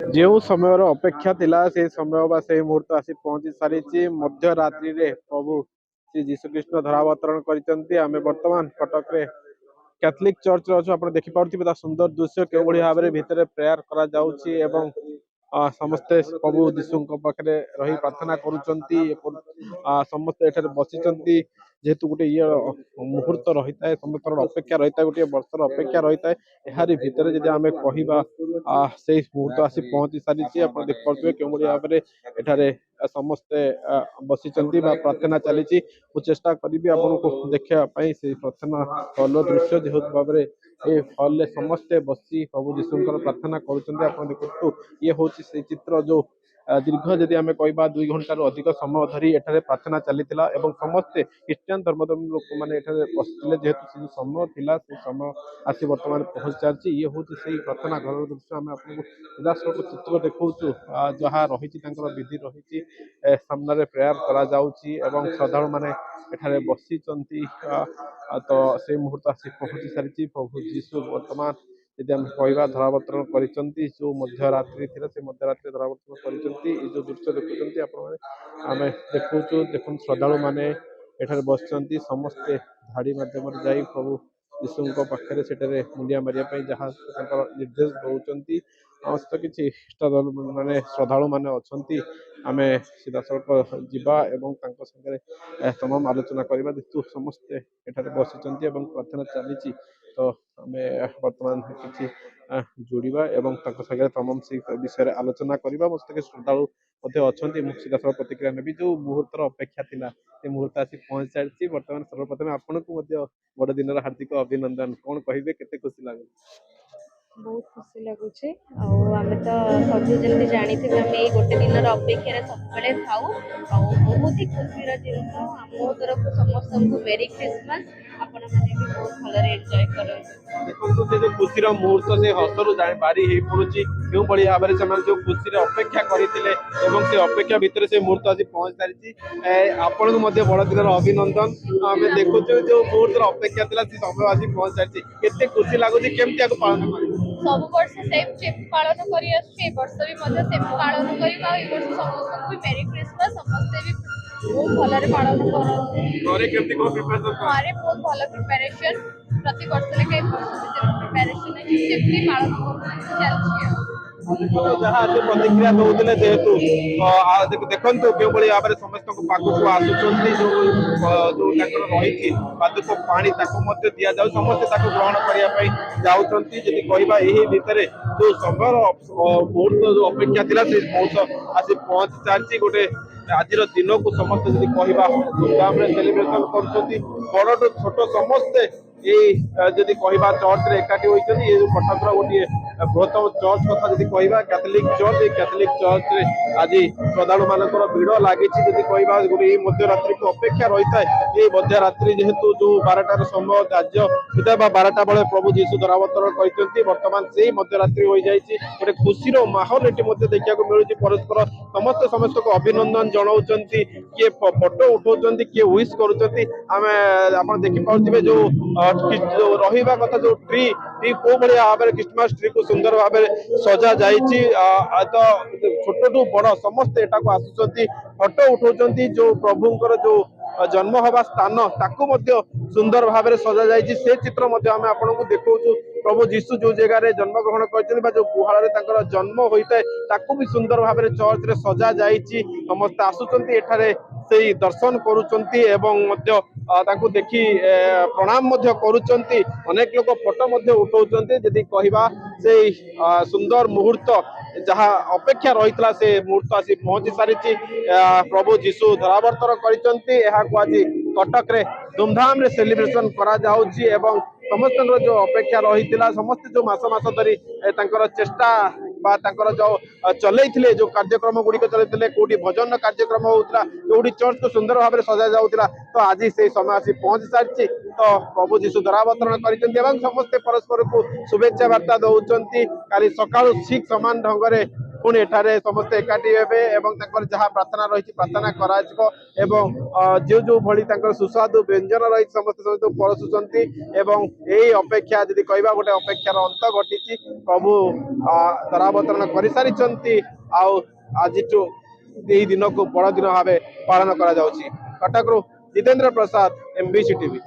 जो समय अपेक्षा थिला से समय बा से मुहूर्त आसी पहुंची सारी मध्य रात्रि रे प्रभु श्री जीशुकृष्ण धरावतरण करते आम बर्तमान कटक रे कैथलिक चर्च अच्छे आप देखिपे सुंदर दृश्य के भाव में भितर प्रेयर करा समस्ते प्रभु जीशु पाखे रही प्रार्थना करमस्ते बसी जेहेतु गोटे ये मुहूर्त रही है समस्त अपेक्षा रही है गोटे वर्षर अपेक्षा रही है यार भितर जब आम कह से मुहूर्त आसी पहुंची सारी आप देखिपे क्यों भाव में एठारे समस्ते बसी प्रार्थना चली चेष्टा करी आपको देखापी से प्रार्थना हल दृश्य जेहेतु भाव में ये हल समस्ते बसी प्रभु जीशु प्रार्थना करूँ ये हूँ से चित्र जो दीर्घ जदि आम कह 2 घंटार अधिक समय धरी एठारे प्रार्थना चली समस्ते ख्रीष्टियान धर्मदम लोक मैंने बसते जेहेतु से समय थिला से समय आसी बर्तमान पहुंच सारी ये हूँ से प्रार्थना घर दृश्य आम आपको सीधासख चित्र देखा जहाँ रही विधि रही सामने प्रेयर करा श्रद्धा मैंने एठारे बसी तो से मुहूर्त आसी पहुंची सारी प्रभु जीशु बर्तमान यदि आम कह धरावतरण कर जो मध्यरात्रि थी से मध्यरात्रि धरावतरण कर जो दृश्य देखुं आम देखु देखो श्रद्धा मैंने एठारे बस समस्ते धाड़ी मध्यम जा प्रभु यीशु पाखे से मुंडिया मारे जहाँ निर्देश दौरान समस्त किसी माने श्रद्धा मैंने अच्छा आम सीधा सड़क जावा सागे तमाम आलोचना करवा जेतु समस्ते एठारे बसी प्रार्थना चली तो आम बर्तमान किसी जोड़ा एवं सागे तमाम से विषय आलोचना करवा मस्त श्रद्धा अच्छा सीधा सड़क प्रतिक्रिया नेबी जो मुहूर्तर अपेक्षा थिला से मुहूर्त आसी पहुंच सारी बर्तमान सर्वप्रथम आपन को बड़ दिन हार्दिक अभिनंदन कौन कहे केते खुशी लगे बहुत खुशी लगुच आम तो सब जमी जानी आम ये गोटे दिन अपेक्षार सब थाऊ बहुत ही खुशी जिन मो तरफ समस्त को मेरी क्रिसमस आपण मैंने भी बहुत भल एंजॉय कर खुशी मुहूर्त से हसरू बारी हो पड़ी क्यों भाव में जो खुशी अपेक्षा करते से अपेक्षा भितर से मुहूर्त आज पहुंच सारी आपण को बड़ दिन अभिनंदन आम देखु जो मुहूर्त अपेक्षा थी समय आज पहुंच सारी केते खुशी लगुच केमती पालन कर सब वर्ष सेम पालन कर वर्ष भी सेम पालन कर समस्त मेरी क्रिसमस समस्ते भी बहुत भल पालन कर घरे बहुत भल प्रिपेरेसन प्रति वर्ष लेके प्रिपेरेसन पालन कर जहाँ से प्रतिक्रिया दौले जेहेतु देखो क्यों भाव में समस्त पाखक आसुँच जो रही पादुक पानी दि जाऊ समस्ते ग्रहण करने जाऊँगी जी कहवा यही भितर जो समय मुहूर्त जो अपेक्षा थी से मुहूर्त आसी पहुंच सारी गोटे आज दिन को समस्त जी कहवा धूमधाम सेलिब्रेशन कर छोट समस्ते यदि कहवा चर्च एकाठी होती ये कटक गोटे बृहत्तम चर्च कथा जी कहवा कैथलिक चर्च आज श्रद्धालु मान भिड़ लगी कहवा गोटे मध्यरात्रि को अपेक्षा रही है ये मध्यरात्रि जेहेतु जो 12टार समय धार्य होता है 12टा बेले प्रभु जीशु धरावतरण करते बर्तमान से मध्यरात्रि हो जाए गोटे खुशी माहौल ये देखा मिलूँ परस्पर समस्त समस्त को अभिनंदन जनाऊँ किए फोटो उठाऊँ किए विश करें देखिपे जो रहा कथा जो ट्री को भाव में क्रिसमस ट्री को सुंदर भाव सजा जा तो छोट टू बड़ समस्ते एटा को आसुँच फोटो उठाऊँ जो प्रभुंर जो जन्म हवा स्थान ताकू सुंदर भाव में सजा जा चित्र आम आपको देखा प्रभु जीशु जो जगह जन्म ग्रहण कर जो गुहाल जन्म होता है भी सुंदर भाव में चर्च रे सजा जा समस्त आसुँच एठारे से दर्शन करुँच देखी प्रणाम करुँच अनेक लोग फोटो उठाऊँ जदि कहवा से सुंदर मुहूर्त जहाँ अपेक्षा रही से मुहूर्त आसी पहुंची सारी प्रभु जीशु धरावर्तन कर कटक रे धूमधाम रे सेलिब्रेशन करा जाउची एवं समस्त जो अपेक्षा रही समस्त जो मास धरी चेष्टा जो चलते जो कार्यक्रम गुड़िक चलते कौटी भजन कार्यक्रम होता कौटी चर्च को सुंदर भाव में सजा जाऊला तो आज से समय आसी पहुंच सारी तो प्रभु जीशु धरावतरण कर समस्ते परस्पर को शुभेच्छा वार्ता दौरान काली सका ठीक समान ढंग से पुणी एठारे समस्ते एकाठी हेबे एवं तांकर जहाँ प्रार्थना रही प्रार्थना कराजिबो एवं जो जो भली तांकर सुस्वादु व्यंजन रही समस्ते समस्त परसुचंती एवं एई अपेक्षा यदि कहबा गोटे अपेक्षार अंत घटिछि प्रभु दरावतरण कर सारी आउ आजिठु एई दिन को बड़ दिन भाव पालन करा जाउछि। कटकरू जितेंद्र प्रसाद, एमबीसी टीवी।